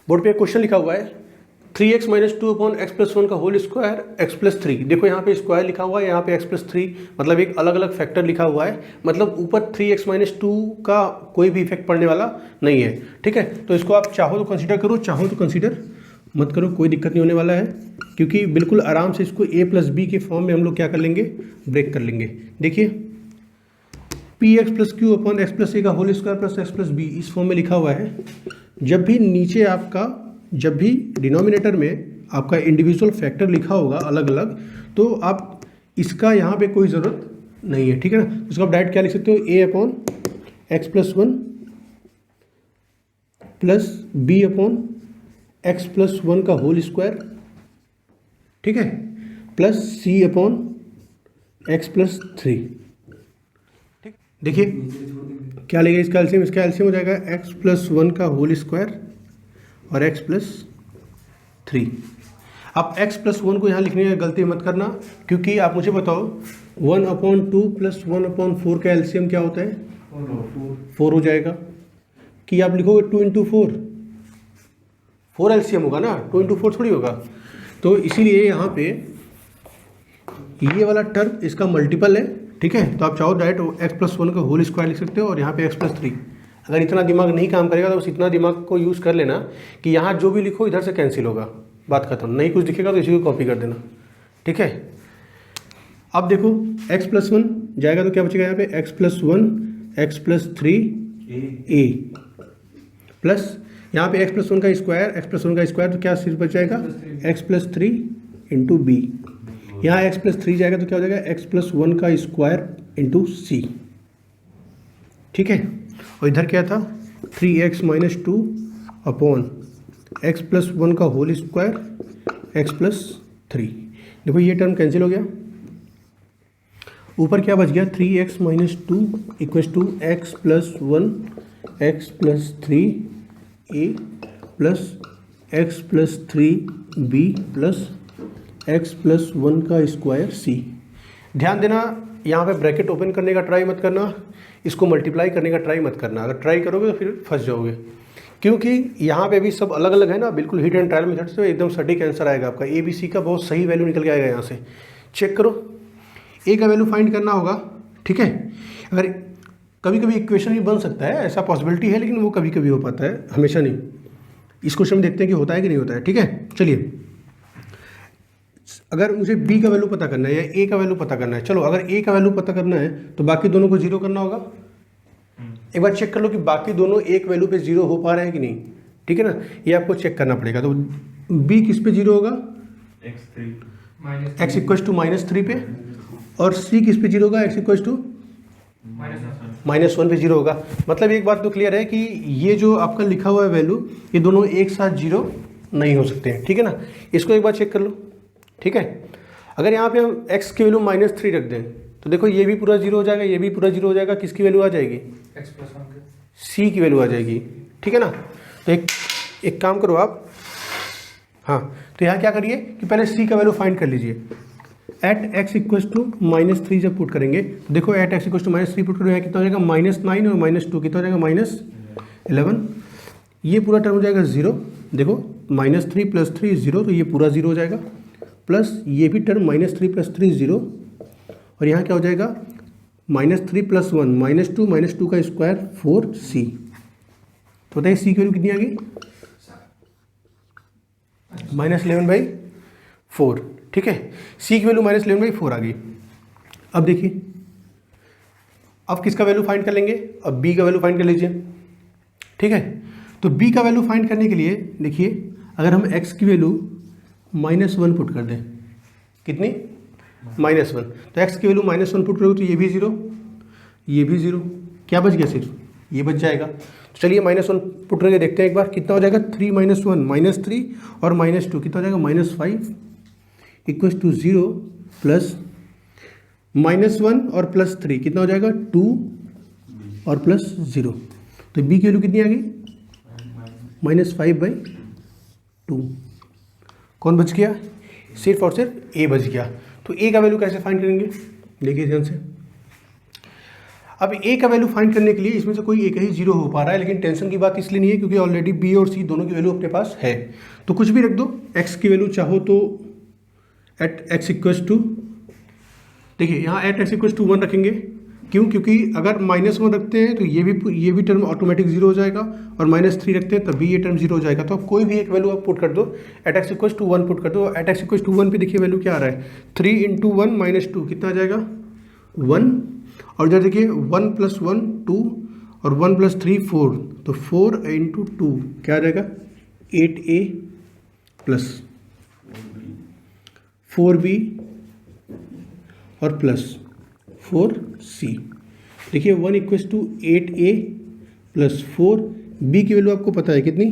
Board पे एक question लिखा हुआ है 3x - 2 अपॉन x + 1 का होल स्क्वायर x + 3। देखो यहाँ पे स्क्वायर लिखा हुआ है, यहाँ पे x + 3 मतलब एक अलग अलग फैक्टर लिखा हुआ है, मतलब ऊपर 3x - 2 का कोई भी इफेक्ट पड़ने वाला नहीं है। ठीक है, तो इसको आप चाहो तो कंसीडर करो, चाहो तो कंसीडर मत करो, कोई दिक्कत नहीं होने वाला है, क्योंकि बिल्कुल आराम से इसको a + b के फॉर्म में हम लोग क्या कर लेंगे, ब्रेक कर लेंगे। देखिए px + q upon x + a का whole square plus x + b इस फॉर्म में लिखा हुआ है। जब भी नीचे आपका, जब भी डिनोमिनेटर में आपका इंडिविजुअल फैक्टर लिखा होगा अलग अलग, तो आप इसका यहाँ पे कोई ज़रूरत नहीं है। ठीक है ना, उसको आप डायरेक्ट क्या लिख सकते हो, a upon x + 1 plus b upon x + 1 का होल स्क्वायर, ठीक है, प्लस c अपॉन x + 3। ठीक, देखिए क्या लेगा इसका एलसीएम, इसका एलसीएम हो जाएगा x + 1 का होल स्क्वायर और x + 3। आप x + 1 को यहाँ लिखने में गलती मत करना, क्योंकि आप मुझे बताओ 1/2 + 1/4 का एलसीएम क्या होता है, 4 हो जाएगा। कि आप लिखोगे 2 × 4, 4 एलसीएम होगा ना, 2 × 4 थोड़ी होगा। तो इसीलिए यहाँ पे ये वाला टर्म इसका मल्टीपल है। ठीक है, तो आप चाहो डायरेक्ट x + 1 का होल स्क्वायर लिख सकते हो और यहाँ पे x + 3। अगर इतना दिमाग नहीं काम करेगा तो बस इतना दिमाग को यूज़ कर लेना कि यहाँ जो भी लिखो इधर से कैंसिल होगा, बात खत्म। नहीं कुछ दिखेगा तो इसी को कॉपी कर देना। ठीक है, अब देखो x + 1 जाएगा तो क्या बचेगा यहाँ पे, x + 1 x + 3 a प्लस यहाँ पे x + 1 का स्क्वायर, x + 1 का स्क्वायर, तो क्या सिर्फ बच जाएगा x + 3 × b। यहाँ x + 3 जाएगा तो क्या हो जाएगा x + 1 का स्क्वायर × c। ठीक है, और इधर क्या था 3x - 2 अपॉन x + 1 का होल स्क्वायर x + 3। देखो ये टर्म कैंसिल हो गया, ऊपर क्या बच गया 3x - 2 = x + 1 x + 3a plus x + 3b plus x + 1 का स्क्वायर c। ध्यान देना, यहाँ पे ब्रैकेट ओपन करने का ट्राई मत करना, इसको मल्टीप्लाई करने का ट्राई मत करना। अगर ट्राई करोगे तो फिर फंस जाओगे, क्योंकि यहाँ पे भी सब अलग अलग है ना, बिल्कुल हिट एंड ट्रायल मेथड से एकदम सटीक आंसर आएगा आपका। ए बी सी का बहुत सही वैल्यू निकल के आएगा। यहाँ से चेक करो, ए का वैल्यू फाइंड करना होगा। ठीक है, अगर कभी कभी इक्वेशन भी बन सकता है, ऐसा पॉसिबिलिटी है, लेकिन वो कभी कभी हो पाता है, हमेशा नहीं। इस क्वेश्चन में देखते हैं कि होता है कि नहीं होता है। ठीक है, चलिए, अगर मुझे b का वैल्यू पता करना है या a का वैल्यू पता करना है, चलो अगर a का वैल्यू पता करना है तो बाकी दोनों को जीरो करना होगा। एक बार चेक कर लो कि बाकी दोनों एक वैल्यू पे जीरो हो पा रहे हैं कि नहीं। ठीक है ना, ये आपको चेक करना पड़ेगा। तो b किस पे जीरो होगा, x = -3 पे, और c किस पे जीरो होगा, x = -1 पे जीरो होगा। मतलब एक बात तो क्लियर है कि ये जो आपका लिखा हुआ है वैल्यू, ये दोनों एक साथ जीरो नहीं हो सकते हैं। ठीक है ना, इसको एक बार चेक कर लो। ठीक है, अगर यहाँ पे हम x की वैल्यू -3 रख दें तो देखो ये भी पूरा जीरो हो जाएगा, ये भी पूरा जीरो हो जाएगा। किसकी वैल्यू आ जाएगी, x + 1 के c की वैल्यू आ जाएगी। ठीक है ना, तो एक काम करो आप, हाँ, तो यहाँ क्या करिए कि पहले c का वैल्यू फाइंड कर लीजिए। एट x = -3 जब पुट करेंगे, देखो एट x = -3 पुट करो, यहाँ कितना हो जाएगा -9 और -2 कितना हो जाएगा -11। ये पूरा टर्म हो जाएगा 0। देखो -3 + 3 0, तो ये पूरा 0 हो जाएगा, प्लस ये भी टर्म -3 + 3 0, और यहाँ क्या हो जाएगा -3 + 1 -2 का स्क्वायर 4c। तो बताइए c की वैल्यू कितनी आ गई, -11/4। ठीक है, c की वैल्यू -11/4 आ गई। अब देखिए, अब किसका वैल्यू फाइंड कर लेंगे, अब b का वैल्यू फाइंड कर लीजिए। ठीक है, तो b का वैल्यू फाइंड करने के लिए देखिए, अगर हम x की वैल्यू -1 पुट कर दें, कितनी -1, तो x की वैल्यू -1 पुट करोगे तो ये भी 0, ये भी 0, क्या बच गया, सिर्फ ये बच जाएगा। तो चलिए -1 पुट करके देखते हैं एक बार, कितना हो जाएगा 3 - 1 -3 और -2 कितना हो जाएगा -5 = 0, प्लस -1 और +3 कितना हो जाएगा 2 और +0। तो b की वैल्यू कितनी आ गई, -5/2। कौन बच गया, सिर्फ और सिर्फ a बच गया। तो a का वैल्यू कैसे फाइंड करेंगे, देखिए ध्यान से। अब ए का वैल्यू फाइंड करने के लिए इसमें से कोई एक ही जीरो हो पा रहा है, लेकिन टेंशन की बात इसलिए नहीं है क्योंकि ऑलरेडी बी और सी दोनों की वैल्यू अपने पास है। तो कुछ भी रख दो, एक्स की वैल्यू चाहो तो एट एक्स इक्वल्स टू, देखिए यहाँ एट एक्स इक्वल्स टू 1 रखेंगे। क्यों? क्योंकि अगर -1 रखते हैं तो ये भी टर्म ऑटोमेटिक जीरो हो जाएगा, और -3 रखते हैं तब भी ये टर्म जीरो हो जाएगा। तो अब कोई भी एक वैल्यू आप पुट कर दो, at x equals to 1 put कर दो। एट एक्स इक्वल्स टू 1 पे देखिए वैल्यू क्या आ रहा है, 3 × 1 - 2 कितना आ जाएगा 1, और इधर देखिए 1 + 1 2 और 1 + 3 4, तो 4 × 2 क्या आ जाएगा 8a प्लस 4b और प्लस 4c। देखिए 1 = 8a प्लस 4, b की वैल्यू आपको पता है कितनी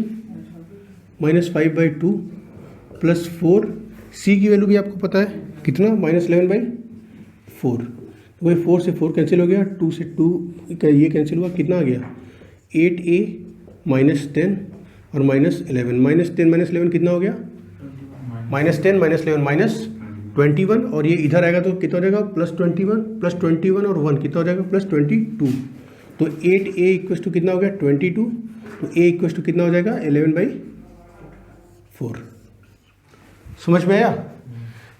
-5/2 प्लस 4, c की वैल्यू भी आपको पता है कितना -11/4। तो वही 4 से 4 कैंसिल हो गया, 2 से 2 ये कैंसिल हुआ, कितना आ गया 8a -10 और -11, -10 -11 कितना हो गया -10 -11 -21, और ये इधर आएगा तो कितना हो जाएगा +21 और 1 कितना हो जाएगा +22। तो 8a = कितना हो गया 22, तो a = कितना हो जाएगा 11/4। समझ में आया?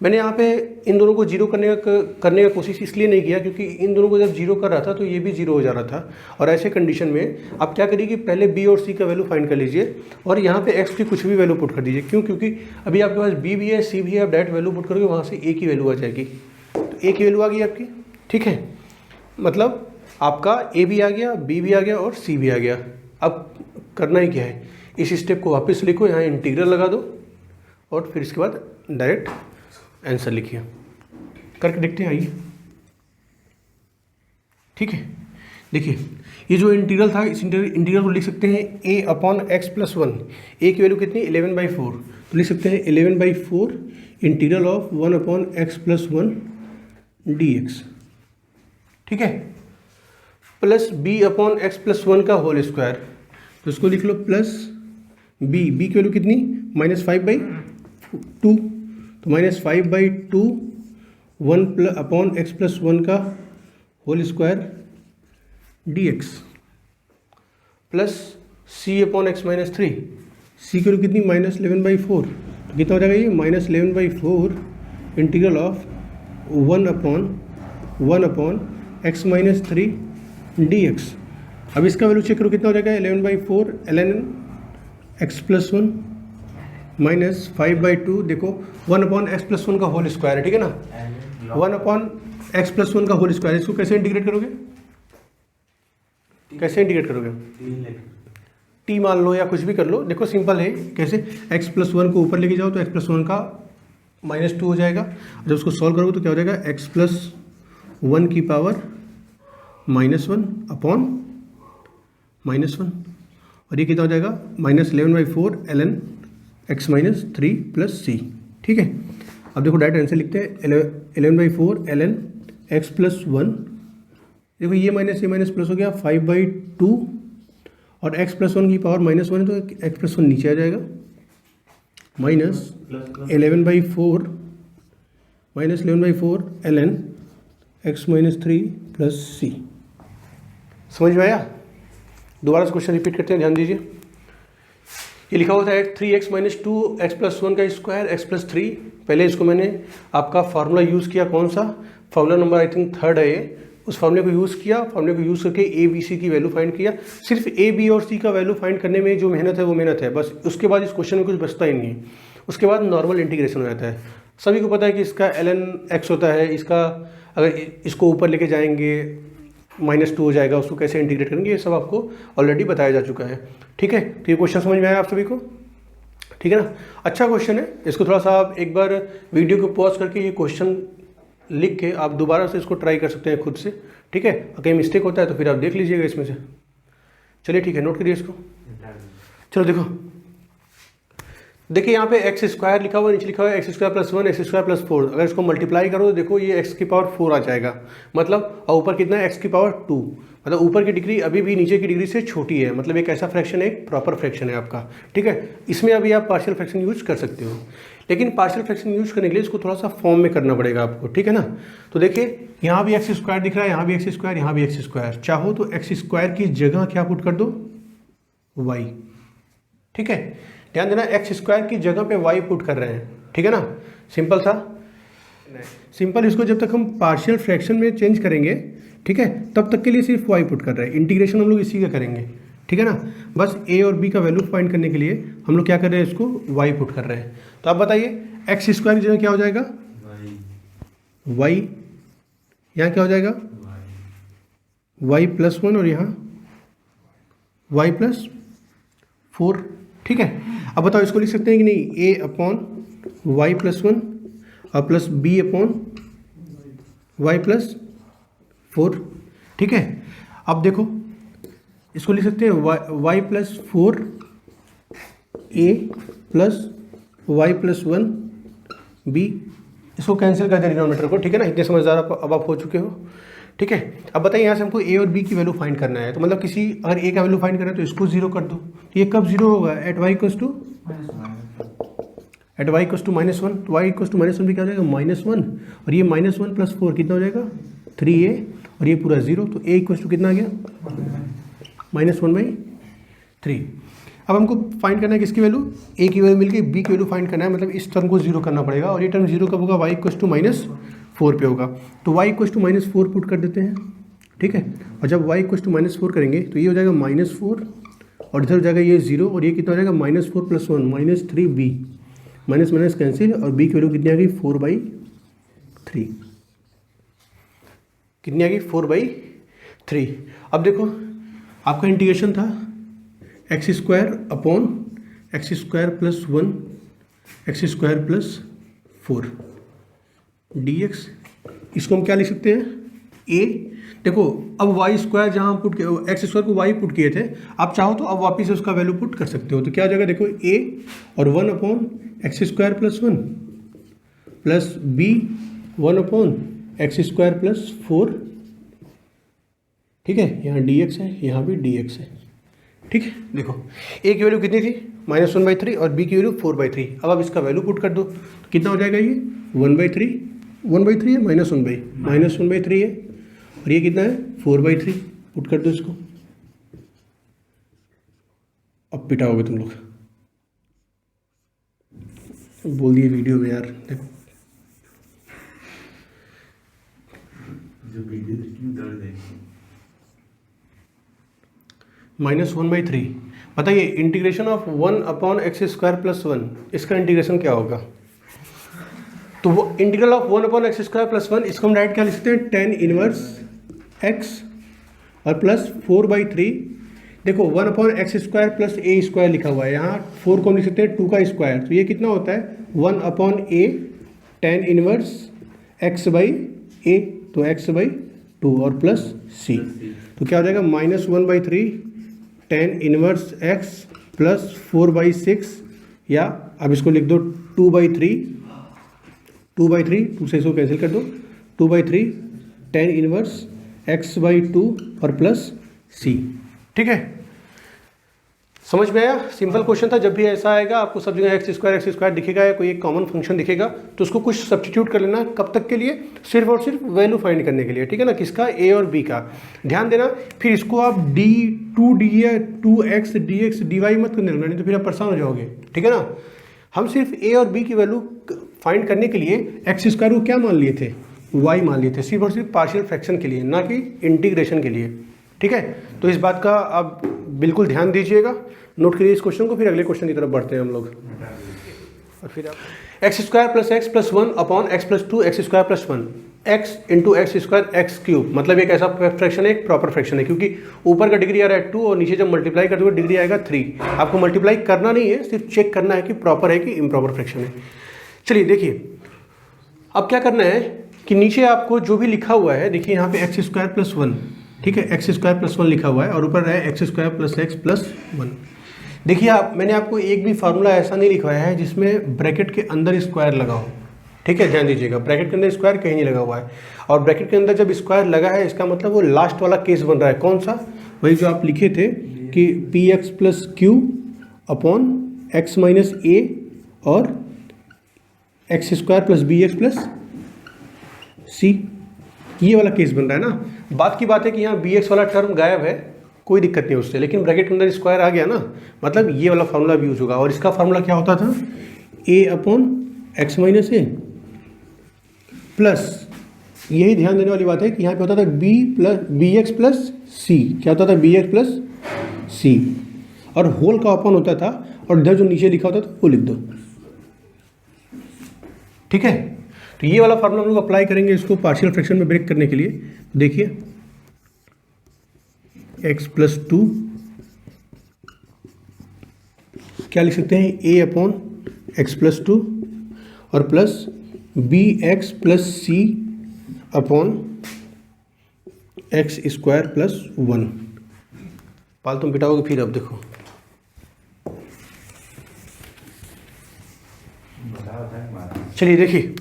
मैंने यहाँ पे इन दोनों को जीरो करने का कोशिश इसलिए नहीं किया क्योंकि इन दोनों को जब जीरो कर रहा था तो ये भी जीरो हो जा रहा था, और ऐसे कंडीशन में आप क्या करिए कि पहले बी और सी का वैल्यू फाइंड कर लीजिए और यहाँ पे एक्स की कुछ भी वैल्यू पुट कर दीजिए। क्यों? क्योंकि अभी आपके पास बी भी है सी भी है, आप डायरेक्ट वैल्यू पुट करोगे वहाँ से ए की वैल्यू आ जाएगी। तो ए की वैल्यू आ गई आपकी, ठीक है, मतलब आपका ए भी आ गया, बी भी आ गया और सी भी आ गया। अब करना ही क्या है, इस स्टेप को वापस लिखो, यहाँ इंटीग्रल लगा दो और फिर इसके बाद डायरेक्ट आंसर लिखिए, करके देखते हैं, आइए। ठीक है, देखिए ये जो इंटीग्रल था इस इंटीग्रल को लिख सकते हैं a/x + 1। a की वैल्यू कितनी 11/4, तो लिख सकते हैं 11/4 इंटीग्रल ऑफ 1/x + 1 dx, ठीक है, प्लस b/x + 1 का होल स्क्वायर, तो इसको लिख लो प्लस b की वैल्यू कितनी -5/2, तो -5/2 1/x + 1 का whole square dx plus c/x - 3, c की वैल्यू कितनी -11/4, तो कितना हो जाएगा ये -11/4 इंटीग्रल ऑफ 1/x - 3 dx। अब इसका वैल्यू चेक करो कितना हो जाएगा 11/4 ln x + 1 -5/2, देखो 1/x + 1 का होल स्क्वायर है, ठीक है ना, 1/x + 1 का होल स्क्वायर। इसको कैसे इंटीग्रेट करोगे, कैसे इंटीग्रेट करोगे, t मान लो या कुछ भी कर लो, देखो सिंपल है कैसे, x + 1 को ऊपर लेके जाओ तो x + 1 का -2 हो जाएगा, जब उसको सॉल्व करोगे तो क्या हो जाएगा x + 1 की पावर -1/-1, और ये कितना हो जाएगा -11/4 ln x - 3 + c, ठीक है। अब देखो डायरेक्ट आंसर लिखते हैं 11/4 ln x + 1, देखो ये माइनस प्लस हो गया 5/2, और x + 1 की पावर -1 है तो x + 1 नीचे आ जाएगा, -11/4 ln x - 3 + c। समझ में आया? दोबारा से क्वेश्चन रिपीट करते हैं, ध्यान दीजिए। ये लिखा हुआ था 3x - 2x + 1 का स्क्वायर x + 3। पहले इसको मैंने आपका फार्मूला यूज़ किया, कौन सा formula number I think 3rd है ये, उस फार्मूले को यूज़ किया, फार्मूले को यूज़ करके ए बी सी की वैल्यू फाइंड किया। सिर्फ ए बी और सी का वैल्यू फाइंड करने में जो मेहनत है वो मेहनत है बस, उसके बाद इस क्वेश्चन में कुछ बचता ही नहीं है। उसके बाद नॉर्मल इंटीग्रेशन हो जाता है। सभी को पता है कि इसका ln x होता है, इसका अगर इसको ऊपर लेके जाएंगे -2 हो जाएगा, उसको कैसे इंटीग्रेट करेंगे ये सब आपको ऑलरेडी बताया जा चुका है, ठीक है। तो ये क्वेश्चन समझ में आया आप सभी को, ठीक है ना। अच्छा क्वेश्चन है, इसको थोड़ा सा आप एक बार वीडियो को पॉज करके ये क्वेश्चन लिख के आप दोबारा से इसको ट्राई कर सकते हैं खुद से, ठीक है। कहीं मिस्टेक होता है तो फिर आप देख लीजिएगा इसमें से। चलिए ठीक है, नोट करिए इसको। चलो देखो, देखिए यहाँ पे x² लिखा हुआ है, नीचे लिखा हुआ है x² + 1 x² + 4। अगर इसको मल्टीप्लाई करो तो देखो ये x की पावर 4 आ जाएगा, मतलब और ऊपर कितना है x की पावर 2, मतलब ऊपर की डिग्री अभी भी नीचे की डिग्री से छोटी है, मतलब एक ऐसा फ्रैक्शन है, एक प्रॉपर फ्रैक्शन है आपका, ठीक है। इसमें अभी आप पार्शियल फ्रैक्शन यूज कर सकते हो। लेकिन पार्शियल फ्रैक्शन यूज करने के लिए इसको थोड़ा सा फॉर्म में करना पड़ेगा आपको, ठीक है ना। तो देखिए यहाँ भी एक्स स्क्वायर दिख रहा है, यहाँ भी एक्स स्क्वायर, यहाँ भी एक्स स्क्वायर। चाहो तो एक्स स्क्वायर की जगह क्या पुट कर दो, वाई, ठीक है। ध्यान देना एक्स स्क्वायर की जगह पे वाई पुट कर रहे हैं, ठीक है ना। सिंपल सा, सिंपल। इसको जब तक हम पार्शियल फ्रैक्शन में चेंज करेंगे, ठीक है, तब तक के लिए सिर्फ वाई पुट कर रहे हैं। इंटीग्रेशन हम लोग इसी का करेंगे, ठीक है ना। बस ए और बी का वैल्यू फाइंड करने के लिए हम लोग क्या कर रहे हैं, इसको वाई पुट कर रहे हैं। तो आप बताइए एक्स स्क्वायर की जगह क्या हो जाएगा, वाई। यहाँ क्या हो जाएगा, वाई प्लस 1 और यहाँ वाई प्लस 4, ठीक है। अब बताओ इसको लिख सकते हैं कि नहीं, ए अपॉन वाई प्लस 1 और plus b upon y plus 4, ठीक है। अब देखो इसको लिख सकते हैं y plus 4 a plus y plus 1 b. इसको कैंसिल कर दे डिनोमिनेटर को, ठीक है ना। इतने समझदार अब आप हो चुके हो, ठीक है। अब बताइए यहाँ से हमको ए और बी की वैल्यू फाइंड करना है, तो मतलब किसी अगर ए का वैल्यू फाइंड करना है तो इसको 0 कर दो। तो ये कब 0 होगा, एट वाई इक्वल्स टू -1। तो वाई इक्वल्स टू -1 भी क्या हो जाएगा, -1, और ये -1 प्लस 4 कितना हो जाएगा, 3a, और ये पूरा 0। तो a इक्वल्स टू कितना आ गया, -1/3। अब हमको फाइंड करना है किसकी वैल्यू, a की वैल्यू मिलके b की वैल्यू फाइंड करना है, मतलब इस टर्म को 0 करना पड़ेगा, और ये टर्म 0 कब होगा, y इक्वल्स टू -4 पे होगा। तो y इक्वल्स टू -4 पुट कर देते हैं, ठीक है। और जब y इक्वल्स टू -4 करेंगे तो ये हो जाएगा -4, और इधर हो जाएगा ये 0, और ये कितना हो जाएगा, -4 + 1 -3b, माइनस माइनस कैंसिल, और b की वैल्यू कितनी आ गई, 4/3। कितनी आ गई, 4/3। अब देखो आपका इंटीग्रेशन था x square upon x square plus 1 x square plus 4 dx। इसको हम क्या लिख सकते हैं, a। देखो अब वाई स्क्वायर जहाँ हम पुट किए, एक्स स्क्वायर को वाई पुट किए थे, आप चाहो तो अब वापस उसका वैल्यू पुट कर सकते हो। तो क्या हो जाएगा, देखो a और 1 upon x square plus 1 plus b 1 upon x square plus 4, ठीक है। यहाँ dx है, यहाँ भी dx है, ठीक है। देखो a की वैल्यू कितनी थी, -1/3, और b की वैल्यू 4/3। अब आप इसका वैल्यू पुट कर दो, तो कितना हो जाएगा, ये 1/3 है, -1/3 है, और ये कितना है, 4/3। पुट कर दो इसको, अब पिटाओगे तुम लोग, बोल दिए वीडियो में यार। देखो -1/3। बताइए integration of 1 upon x square plus 1, इसका इंटीग्रेशन क्या होगा। तो वो integral of 1 upon x square plus 1, इसको हम डायरेक्ट क्या लिख सकते हैं, tan इनवर्स x और प्लस 4/3। देखो 1 upon x square plus a square लिखा हुआ है, यहाँ 4 को हम लिख सकते हैं 2 का स्क्वायर। तो ये कितना होता है, 1 upon a tan inverse x/a, तो x/2 और प्लस c। तो क्या हो जाएगा, -1/3 tan इनवर्स x प्लस 4/6, या अब इसको लिख दो 2/3, 2 से इसको कैंसिल कर दो, 2/3 tan इनवर्स x/2 और प्लस c, ठीक है। समझ में आया, सिंपल क्वेश्चन था। जब भी ऐसा आएगा आपको सब जगह एक्स स्क्वायर दिखेगा या कोई एक कॉमन फंक्शन दिखेगा, तो उसको कुछ सब्स्टिट्यूट कर लेना। कब तक के लिए, सिर्फ और सिर्फ वैल्यू फाइंड करने के लिए, ठीक है ना, किसका, a और b का। ध्यान देना, फिर इसको आप d2d या 2x dx dy मत करने लगना, नहीं तो फिर आप परेशान हो जाओगे, ठीक है ना। हम सिर्फ a और b की वैल्यू फाइंड करने के लिए एक्स स्क्वायर को क्या मान लिए थे, y मान लिए थे, सिर्फ और सिर्फ पार्शियल फ्रैक्शन के लिए, ना कि इंटीग्रेशन के लिए, ठीक है। तो इस बात का आप बिल्कुल ध्यान दीजिएगा, नोट करिए इस क्वेश्चन को। फिर अगले क्वेश्चन की तरफ बढ़ते हैं हम लोग। और फिर आप x square plus X plus 1 upon x plus 2 x square plus 1 x into x square x cube, मतलब एक ऐसा फ्रैक्शन है, एक प्रॉपर फ्रैक्शन है, क्योंकि ऊपर का डिग्री आ रहा है 2 और नीचे जब मल्टीप्लाई करते हुए डिग्री आएगा 3। आपको मल्टीप्लाई करना नहीं है, सिर्फ चेक करना है कि प्रॉपर है कि इम्प्रॉपर फ्रैक्शन है। चलिए देखिए अब क्या करना है कि नीचे आपको जो भी लिखा हुआ है, देखिए यहाँ पे एक्स स्क्वायर प्लस 1, ठीक है, एक्स स्क्वायर प्लस 1 लिखा हुआ है, और ऊपर है x square plus X plus 1। देखिए आप, मैंने आपको एक भी फार्मूला ऐसा नहीं लिखवाया है जिसमें ब्रैकेट के अंदर स्क्वायर लगा हो, ठीक है, ध्यान दीजिएगा। ब्रैकेट के अंदर स्क्वायर कहीं नहीं लगा हुआ है, और ब्रैकेट के अंदर जब स्क्वायर लगा है इसका मतलब वो लास्ट वाला केस बन रहा है। कौन सा, वही जो आप लिखे थे कि px plus Q upon x minus a और X square plus B x plus C, ये वाला केस बन रहा है ना। बात की बात है कि यहाँ बी एक्स वाला टर्म गायब है, कोई दिक्कत नहीं उससे, लेकिन ब्रैकेट के अंदर स्क्वायर आ गया ना, मतलब ये वाला फार्मूला भी यूज होगा। और इसका फार्मूला क्या होता था, ए अपॉन एक्स माइनस ए प्लस, यही ध्यान देने वाली बात है कि यहाँ पे होता था बी एक्स प्लस सी, क्या होता था बी एक्स प्लस सी, और होल का अपॉन होता था, और इधर जो नीचे लिखा होता था वो लिख दो, ठीक है। तो ये वाला फार्मूला हम लोग अप्लाई करेंगे इसको पार्शियल फ्रैक्शन में ब्रेक करने के लिए। देखिए x प्लस 2 क्या लिख सकते हैं, a अपॉन एक्स प्लस 2 और plus B x plus c upon x square plus 1। पाल तुम बिठाओगे फिर, अब देखो चलिए देखिए,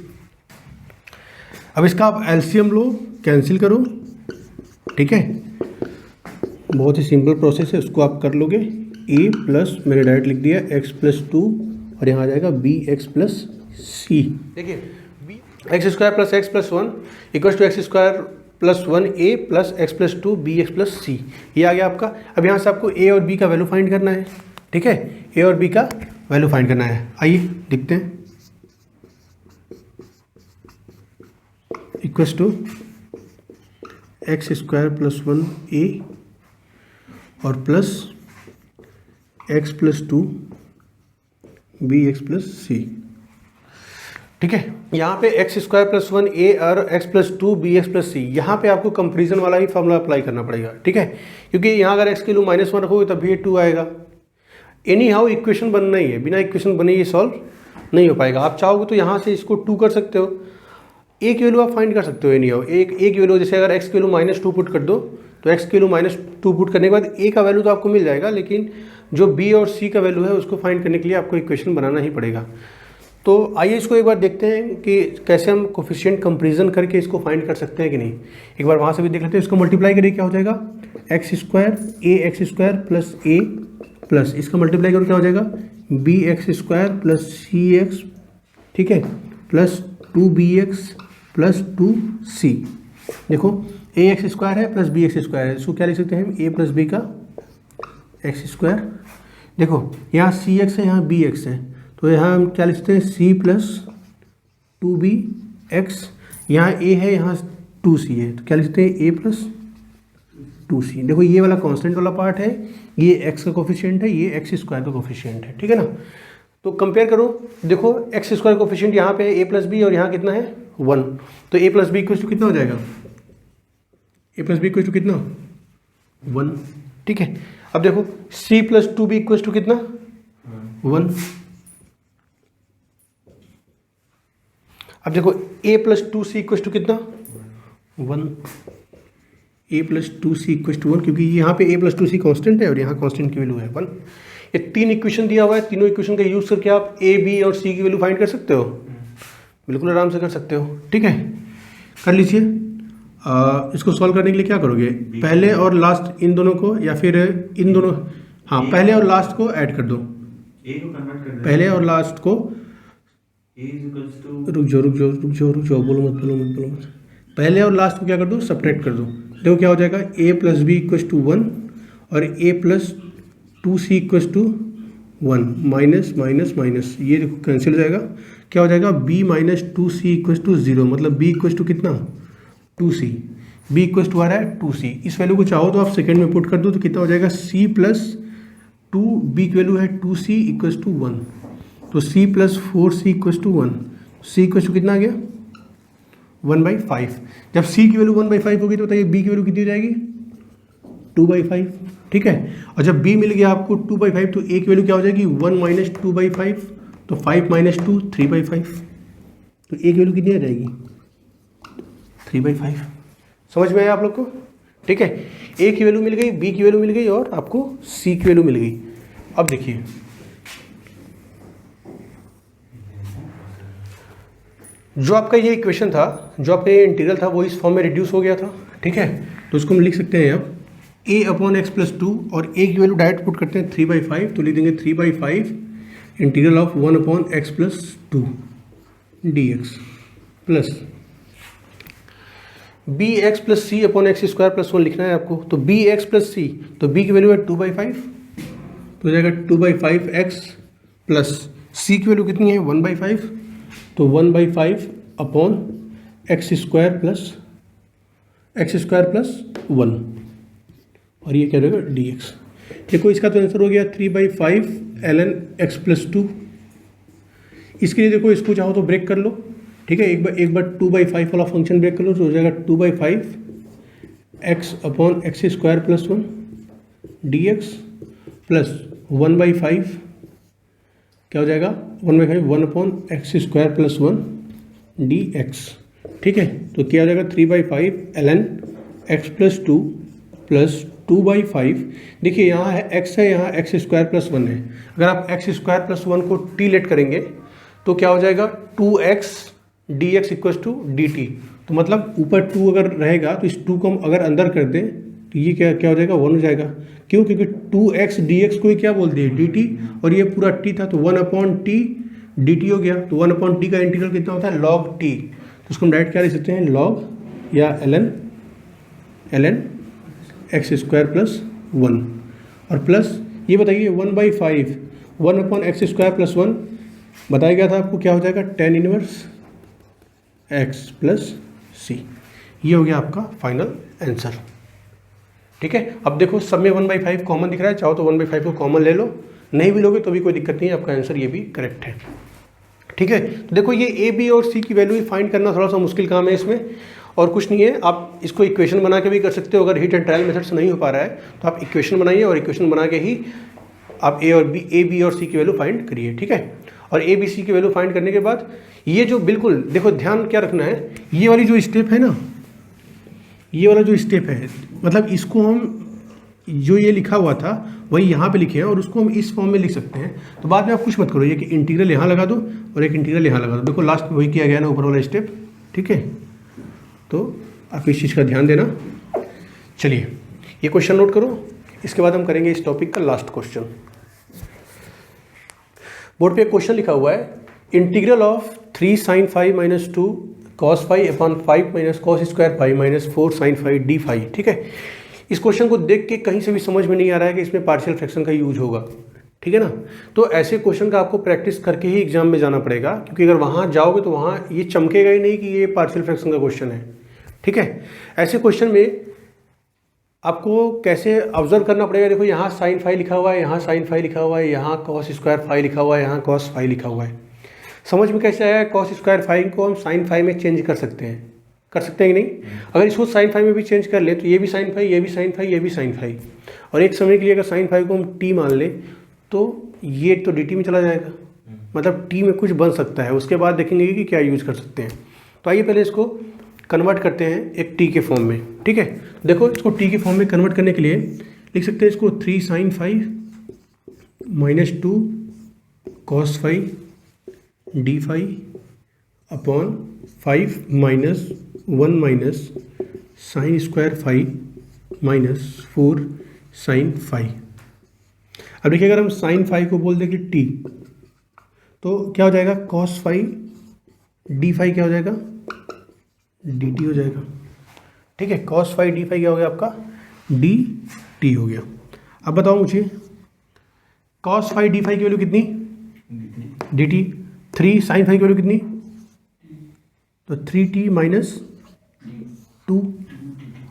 अब इसका आप एलसीएम लो, कैंसिल करो, ठीक है। बहुत ही सिंपल प्रोसेस है, उसको आप कर लोगे। ए प्लस मैंने डायरेक्ट लिख दिया एक्स प्लस 2 और यहाँ आ जाएगा बी एक्स प्लस सी। देखिए B X square plus X plus 1 equal to X square plus 1 A plus X plus 2 B x plus C, ये आ गया आपका। अब यहाँ से आपको ए और बी का वैल्यू फाइंड करना है, ठीक है, ए और बी का वैल्यू फाइंड करना है। आइए देखते हैं। Equals to X square plus 1 A और plus X plus 2 B x plus C, ठीक है। यहाँ पे एक्स स्क्वायर प्लस 1 ए और X plus 2 B x plus C, यहाँ पे आपको कंपेरिजन वाला ही फॉर्मूला अप्लाई करना पड़ेगा, ठीक है, क्योंकि यहाँ अगर एक्स की वैल्यू -1 रखोगे तब भी ये 2 आएगा। एनी हाउ इक्वेशन बनना ही है, बिना इक्वेशन बने ये सॉल्व नहीं हो पाएगा। आप चाहोगे तो यहाँ से इसको 2 कर सकते हो, ए की वैल्यू आप फाइंड कर सकते हो। एनी हाउ एक की वैल्यू, जैसे अगर एक्स की वैल्यू -2 पुट कर दो तो एक्स की वैल्यू -2 पुट करने के बाद ए का वैल्यू तो आपको मिल जाएगा, लेकिन जो बी और सी का वैल्यू है उसको फाइंड करने के लिए आपको इक्वेशन बनाना ही पड़ेगा। तो आइए इसको एक बार देखते हैं कि कैसे हम कोफिशिएंट कंपेरिजन करके इसको फाइंड कर सकते हैं कि नहीं। एक बार वहाँ से भी देख लेते हैं। इसको मल्टीप्लाई करिए, क्या हो जाएगा, एक्स स्क्वायर ए एक्स स्क्वायर प्लस ए प्लस इसका मल्टीप्लाई करो क्या हो जाएगा, बी एक्स स्क्वायर प्लस सी एक्स, ठीक है, प्लस 2bx प्लस 2c। देखो ए एक्स स्क्वायर है प्लस बी एक्स स्क्वायर है, इसको क्या लिख सकते हैं हम, ए प्लस बी का एक्स स्क्वायर। देखो यहाँ सी एक्स है, यहाँ बी एक्स है, तो यहाँ हम क्या लिख सकते हैं, सी प्लस 2bx। यहाँ ए है, यहाँ 2c है, तो क्या लिख सकते हैं, ए प्लस 2c। देखो ये वाला कांस्टेंट वाला पार्ट है, ये एक्स का कोफिशिएंट है, ये एक्स स्क्वायर का कोफिशिएंट है, ठीक है ना। तो कंपेयर करो, देखो एक्स स्क्वायर कोफिशिएंट यहाँ पे है ए प्लस बी और यहाँ कितना है 1, तो ए प्लस बी इक्वल टू कितना हो जाएगा, ए प्लस बी इक्वल टू कितना 1, ठीक है। अब देखो C plus 2b equal to कितना 1। अब देखो ए प्लस 2c इक्वल टू कितना 1, A plus 2c equal to 1, क्योंकि यहाँ पे ए प्लस 2c कॉन्स्टेंट है और यहाँ कॉन्स्टेंट की वैल्यू है 1। ये 3 इक्वेशन दिया हुआ है, तीनों इक्वेशन का यूज करके आप ए बी और सी की वैल्यू फाइंड कर सकते हो, बिल्कुल आराम से कर सकते हो, ठीक है, कर लीजिए। इसको सॉल्व करने के लिए क्या करोगे, पहले और लास्ट इन दोनों को, या फिर इन दोनों, हाँ पहले और लास्ट को ऐड कर दो, पहले और लास्ट को, रुक जाओ, बोलो मत, पहले और लास्ट को क्या कर दो, सब्ट्रैक्ट कर दो। देखो क्या हो जाएगा, a plus b equal to 1 और a plus 2c equal to 1, minus minus minus, ये देखो कैंसिल हो जाएगा, क्या हो जाएगा, b minus 2c equal to 0, मतलब b इक्वल टू कितना 2c, b इक्वल टू आ रहा है 2c। इस वैल्यू को चाहो तो आप सेकंड में पुट कर दो, तो कितना हो जाएगा, c प्लस 2, b की वैल्यू है 2c इक्वल टू 1, तो c plus 4c equal to 1, c equal to कितना आ गया 1/5। जब c की वैल्यू 1/5 होगी तो बताइए b की वैल्यू कितनी हो जाएगी 2/5, ठीक है। और जब b मिल गया आपको 2/5 तो a की वैल्यू क्या हो जाएगी 1 माइनस 2/5, तो 5 माइनस 2 3/5, तो a की वैल्यू कितनी आ जाएगी 3/5। समझ में आया आप लोग को, ठीक है। a की वैल्यू मिल गई, b की वैल्यू मिल गई और आपको c की वैल्यू मिल गई। अब देखिए जो आपका ये इक्वेशन था, जो आपका ये इंटीग्रल था, वो इस फॉर्म में रिड्यूस हो गया था, ठीक है। तो उसको हम लिख सकते हैं अब a अपॉन एक्स प्लस 2 और a की वैल्यू डायरेक्ट पुट करते हैं 3/5, तो लिख देंगे 3/5 integral of 1 upon x plus 2, d x plus B x plus c upon x square plus 1 लिखना है आपको। तो बी एक्स प्लस सी, तो बी की वैल्यू है 2/5, तो हो जाएगा 2/5 एक्स प्लस सी की वैल्यू कितनी है 1/5, तो 1/5 अपॉन एक्स स्क्वायर प्लस 1 और ये क्या रहेगा डी एक्स। देखो इसका तो आंसर हो गया 3/5 ln x प्लस 2। इसके लिए देखो इसको चाहो तो ब्रेक कर लो, ठीक है, एक बार 2/5 वाला फंक्शन ब्रेक कर लो तो हो जाएगा 2/5 x upon x square plus 1 D x plus 1/5 क्या हो जाएगा 1/5 1 upon x square plus 1 D x. ठीक है, तो क्या हो जाएगा 3/5 ln x प्लस 2 प्लस 2/5। देखिए यहाँ है x है, यहाँ एक्स स्क्वायर प्लस 1 है। अगर आप एक्स स्क्वायर प्लस 1 को t लेट करेंगे तो क्या हो जाएगा 2x dx equals to dt। तो मतलब ऊपर 2 अगर रहेगा तो इस 2 को हम अगर अंदर कर दें तो ये क्या हो जाएगा 1 हो जाएगा। क्यों? क्योंकि 2x dx को ही क्या बोल दिए dt, और ये पूरा t था तो 1/t dt हो गया। तो 1/t का इंटीग्रल कितना होता है log t, तो उसको हम डायरेक्ट क्या लिख सकते हैं log या ln एक्स स्क्वायर प्लस 1 और प्लस ये बताइए 1/5 1 अपॉन एक्स स्क्वायर प्लस 1 बताया गया था आपको क्या हो जाएगा tan inverse x plus C. ये हो गया आपका फाइनल आंसर। ठीक है, अब देखो सब में 1/5 कॉमन दिख रहा है, चाहो तो 1/5 को कॉमन ले लो, नहीं भी लोगे तो भी कोई दिक्कत नहीं है, आपका आंसर ये भी करेक्ट है। ठीक है, तो देखो ये ए बी और सी की वैल्यू ही फाइंड करना थोड़ा सा मुश्किल काम है इसमें, और कुछ नहीं है। आप इसको इक्वेशन बना के भी कर सकते हो, अगर हिट एंड ट्रायल मेथड से नहीं हो पा रहा है तो आप इक्वेशन बनाइए और इक्वेशन बना के ही आप ए बी और सी की वैल्यू फाइंड करिए। ठीक है, और ए बी सी की वैल्यू फाइंड करने के बाद ये जो बिल्कुल देखो ध्यान क्या रखना है, ये वाली जो स्टेप है ना, ये वाला जो स्टेप है मतलब इसको हम जो ये लिखा हुआ था वही यहाँ पे लिखे हैं और उसको हम इस फॉर्म में लिख सकते हैं। तो बाद में आप कुछ मत करो, ये कि इंटीग्रल यहाँ लगा दो और एक इंटीग्रल यहाँ लगा दो। देखो लास्ट में वही किया गया ना ऊपर वाला स्टेप। ठीक है, तो आप इस चीज़ का ध्यान देना। चलिए ये क्वेश्चन नोट करो, इसके बाद हम करेंगे इस टॉपिक का लास्ट क्वेश्चन। बोर्ड पे एक क्वेश्चन लिखा हुआ है, integral of 3 sin phi minus 2 cos phi upon 5 minus cos square phi minus 4 sin phi d phi। ठीक है, इस क्वेश्चन को देख के कहीं से भी समझ में नहीं आ रहा है कि इसमें पार्शियल फ्रैक्शन का यूज होगा। ठीक है ना, तो ऐसे क्वेश्चन का आपको प्रैक्टिस करके ही एग्जाम में जाना पड़ेगा, क्योंकि अगर वहाँ जाओगे तो वहाँ ये चमकेगा ही नहीं कि ये पार्शियल फ्रैक्शन का क्वेश्चन है। ठीक है, ऐसे क्वेश्चन में आपको कैसे ऑब्जर्व करना पड़ेगा, देखो यहाँ साइन फाई लिखा हुआ है, यहाँ साइन फाई लिखा हुआ है, यहाँ कॉस स्क्वायर फाई लिखा हुआ है, यहाँ कॉस फाई लिखा हुआ है। समझ में कैसे आया? कॉस स्क्वायर फाई को हम साइन फाई में चेंज कर सकते हैं कि नहीं? अगर इसको साइन फाई में भी चेंज कर ले तो ये भी साइन फाई, ये भी साइन फाई, ये भी साइन फाई, और एक समय के लिए अगर साइन फाई को हम टी मान ले तो ये तो डी टी में चला जाएगा, मतलब टी में कुछ बन सकता है। उसके बाद देखेंगे कि क्या यूज कर सकते हैं। तो आइए पहले इसको कन्वर्ट करते हैं एक टी के फॉर्म में। ठीक है, देखो इसको टी के फॉर्म में कन्वर्ट करने के लिए लिख सकते हैं इसको 3 sin phi minus 2 cos phi d phi upon 5 minus 1 minus sine square phi minus 4 sin phi। अब देखिए अगर हम साइन phi को बोल दें कि t, तो क्या हो जाएगा cos phi d phi क्या हो जाएगा dt हो जाएगा। ठीक है, cos phi d phi क्या हो गया आपका dt हो गया। अब बताओ मुझे cos phi d phi की वैल्यू कितनी dt, 3 sin phi की वैल्यू कितनी, तो 3t माइनस 2,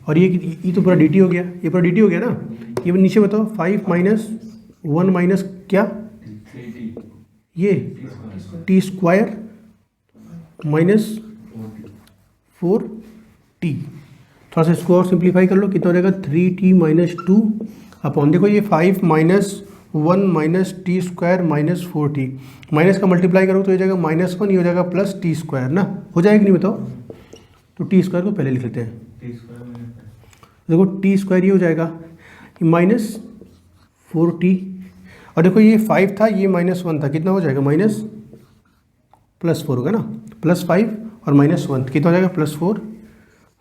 और ये तो पूरा dt हो गया, ये पूरा dt हो गया ना। ये नीचे बताओ 5 माइनस 1 माइनस क्या, ये t स्क्वायर माइनस 4t। थोड़ा सा इसको और सिंप्लीफाई कर लो, कितना हो जाएगा 3t माइनस 2 अपॉन, देखो ये 5 minus 1 minus T square minus 4t, minus का मल्टीप्लाई करो तो ये जाएगा -1, ये हो जाएगा प्लस टी स्क्वायर ना, हो जाएगा कि नहीं बताओ? तो टी स्क्वायर को पहले लिख लेते हैं। देखो टी स्क्वायर ये हो जाएगा माइनस 4t, और देखो ये 5 था, ये -1 था, कितना हो जाएगा माइनस प्लस 4 होगा ना, +5 और -1 कितना हो जाएगा +4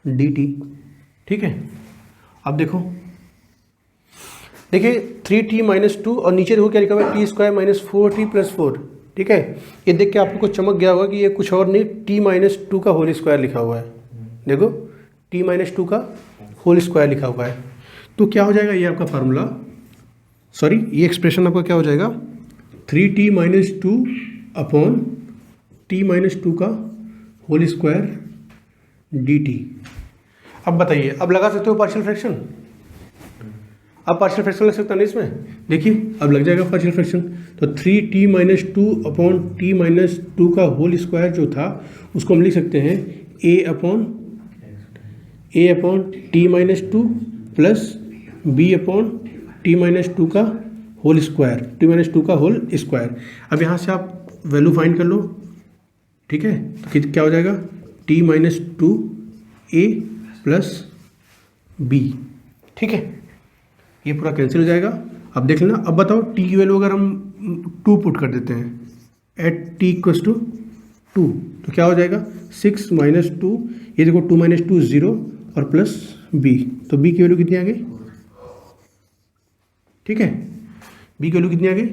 dt। ठीक है, अब देखिए 3t माइनस 2 और नीचे देखो क्या लिखा हुआ है t square minus 4t plus 4, ठीक है। ये देख के आपको चमक गया होगा कि ये कुछ और नहीं t-2 का होल स्क्वायर लिखा हुआ है। देखो t-2 का होल स्क्वायर लिखा हुआ है। तो क्या हो जाएगा, ये आपका फार्मूला, सॉरी ये एक्सप्रेशन आपका क्या हो जाएगा, 3t-2 अपॉन t-2 का होल स्क्वायर dt। अब बताइए, अब लगा सकते हो पार्शियल फ्रैक्शन, अब पार्शियल फ्रैक्शन लग सकता है ना इसमें, देखिए अब लग जाएगा पार्शियल फ्रैक्शन। तो 3t-2 अपॉन t-2 का होल स्क्वायर जो था उसको हम लिख सकते हैं a upon t-2 plus b upon t-2 का होल स्क्वायर, t-2 का होल स्क्वायर। अब यहाँ से आप वैल्यू फाइंड कर लो, ठीक है। तो क्या हो जाएगा, t-2 a प्लस b, ठीक है। ये पूरा कैंसिल हो जाएगा। अब देख लेना, अब बताओ t की वैल्यू अगर हम 2 पुट कर देते हैं एट t इक्वल्स टू 2 तो क्या हो जाएगा 6 - 2, ये देखो 2 - 2 0 और प्लस b, तो b की वैल्यू कितनी आ गई, ठीक है। b की वैल्यू कितनी आ गई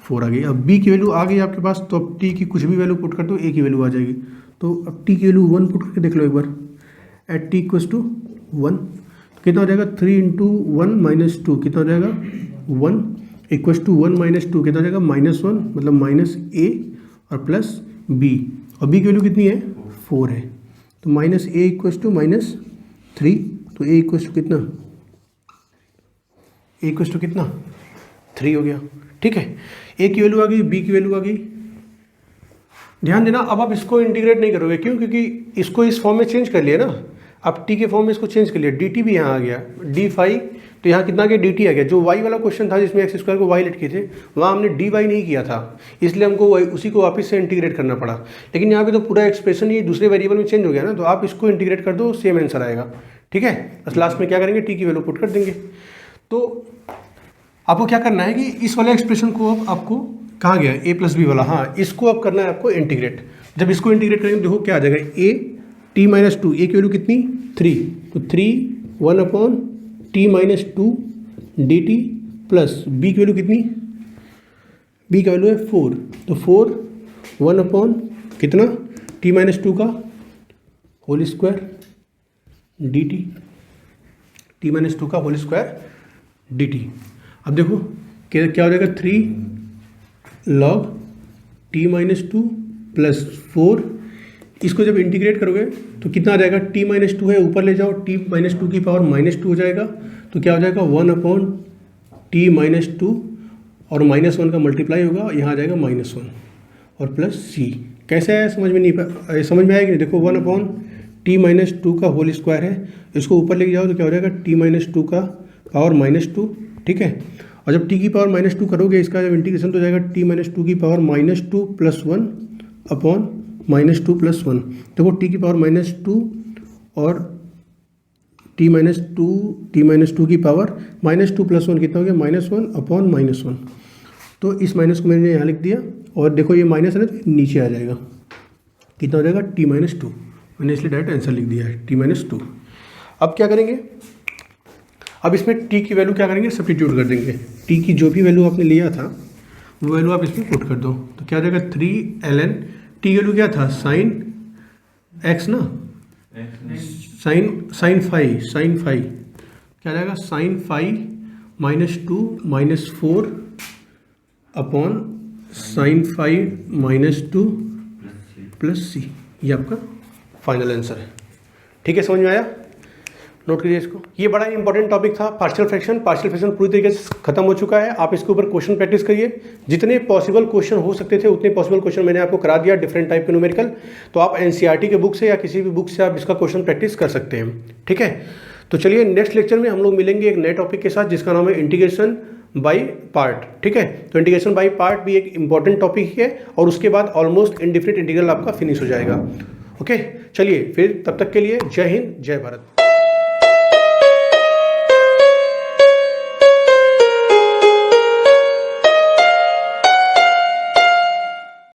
4 आ गई। अब b की वैल्यू आ गई आपके पास, तो अब t की कुछ भी वैल्यू पुट कर दो, a की वैल्यू आ जाएगी। तो अब t की वैल्यू 1 पुट करके देख लो एक बार, एट t इक्वल्स टू 1 कितना हो जाएगा, 3 × 1 - 2 कितना हो जाएगा 1 इक्वल्स टू 1 - 2 कितना हो जाएगा -1, मतलब -a और प्लस b, और b की वैल्यू कितनी है 4 है। तो -a इक्वल्स टू -3, तो a इक्वल्स टू कितना, a इक्वल्स टू कितना 3 हो गया, ठीक है। a की वैल्यू आ गई, b की वैल्यू आ गई। ध्यान देना, अब आप इसको इंटीग्रेट नहीं करोगे, क्यों, क्योंकि इसको इस फॉर्म में चेंज कर लिया ना, अब t के फॉर्म में इसको चेंज कर लिया, dt भी यहाँ आ गया, d5, तो यहाँ कितना आ गया dt आ गया। जो y वाला क्वेश्चन था जिसमें x स्क्वायर को y लिख किए थे, वहाँ हमने dy नहीं किया था, इसलिए हमको उसी को वापस से इंटीग्रेट करना पड़ा। लेकिन यहाँ पे तो पूरा एक्सप्रेशन ये दूसरे वेरिएबल में चेंज हो गया ना, तो आप इसको इंटीग्रेट कर दो, सेम आंसर आएगा, ठीक है। बस लास्ट में क्या करेंगे, t की वैल्यू पुट कर देंगे। तो आपको क्या करना है कि इस वाले एक्सप्रेशन को अब आपको कहाँ गया a + b वाला, हाँ इसको अब करना है आपको इंटीग्रेट। जब इसको इंटीग्रेट करेंगे देखो क्या आ जाएगा, t-2, a की वैल्यू कितनी 3, तो 3 1 upon t-2 dt plus b की वैल्यू कितनी, b का वैल्यू है 4, तो 4 1 अपॉन कितना t-2 का होल स्क्वायर dt, t-2 का होल स्क्वायर dt। अब देखो क्या हो जाएगा, 3 log t-2 प्लस 4, इसको जब इंटीग्रेट करोगे तो कितना आ जाएगा, t-2 है ऊपर ले जाओ, t-2 की पावर -2 हो जाएगा, तो क्या हो जाएगा 1 अपॉन t-2 और -1 का मल्टीप्लाई होगा, यहाँ आ जाएगा -1 और प्लस c। कैसे है समझ में नहीं, समझ में आएगी नहीं। देखो 1 अपॉन t-2 का होल स्क्वायर है, इसको ऊपर लेके जाओ तो क्या हो जाएगा t-2 का पावर -2, ठीक है। और जब t की पावर -2 करोगे, इसका जब इंटीग्रेशन तो हो जाएगा t-2 की पावर -2 प्लस 1 अपॉन -2 प्लस 1। देखो t की पावर -2 और t-2 की पावर -2 प्लस 1 कितना हो गया, -1 अपॉन -1। तो इस माइनस को मैंने यहाँ लिख दिया, और देखो ये माइनस है ना, तो नीचे आ जाएगा, कितना हो जाएगा t-2, मैंने इसलिए डायरेक्ट आंसर लिख दिया है t-2। अब क्या करेंगे, अब इसमें t की वैल्यू क्या करेंगे, सब्स्टिट्यूट कर देंगे। t की जो भी वैल्यू आपने लिया था वो वैल्यू आप इसमें पुट कर दो, तो क्या हो जाएगा 3 ln, t की वैल्यू क्या था sin x ना, sin फाई क्या आ जाएगा, sin phi -2 -4 upon sin phi -2 plus c, ये आपका फाइनल आंसर है, ठीक है। समझ में आया, नोट करिए इसको। ये बड़ा इंपॉर्टेंट टॉपिक था पार्शियल फ्रैक्शन। पार्शियल फ्रैक्शन पूरी तरीके से खत्म हो चुका है। आप इसके ऊपर क्वेश्चन प्रैक्टिस करिए, जितने पॉसिबल क्वेश्चन हो सकते थे उतने पॉसिबल क्वेश्चन मैंने आपको करा दिया, डिफरेंट टाइप के न्यूमेरिकल। तो आप एनसीईआरटी के बुक से या किसी भी बुक से आप इसका क्वेश्चन प्रैक्टिस कर सकते हैं, ठीक है। तो चलिए नेक्स्ट लेक्चर में हम लोग मिलेंगे एक नए टॉपिक के साथ, जिसका नाम है इंटीग्रेशन बाय पार्ट, ठीक है। तो इंटीग्रेशन बाय पार्ट भी एक इंपॉर्टेंट टॉपिक है, और उसके बाद ऑलमोस्ट इंडेफिनिट इंटीग्रल आपका फिनिश हो जाएगा। ओके, चलिए फिर तब तक के लिए जय हिंद, जय भारत।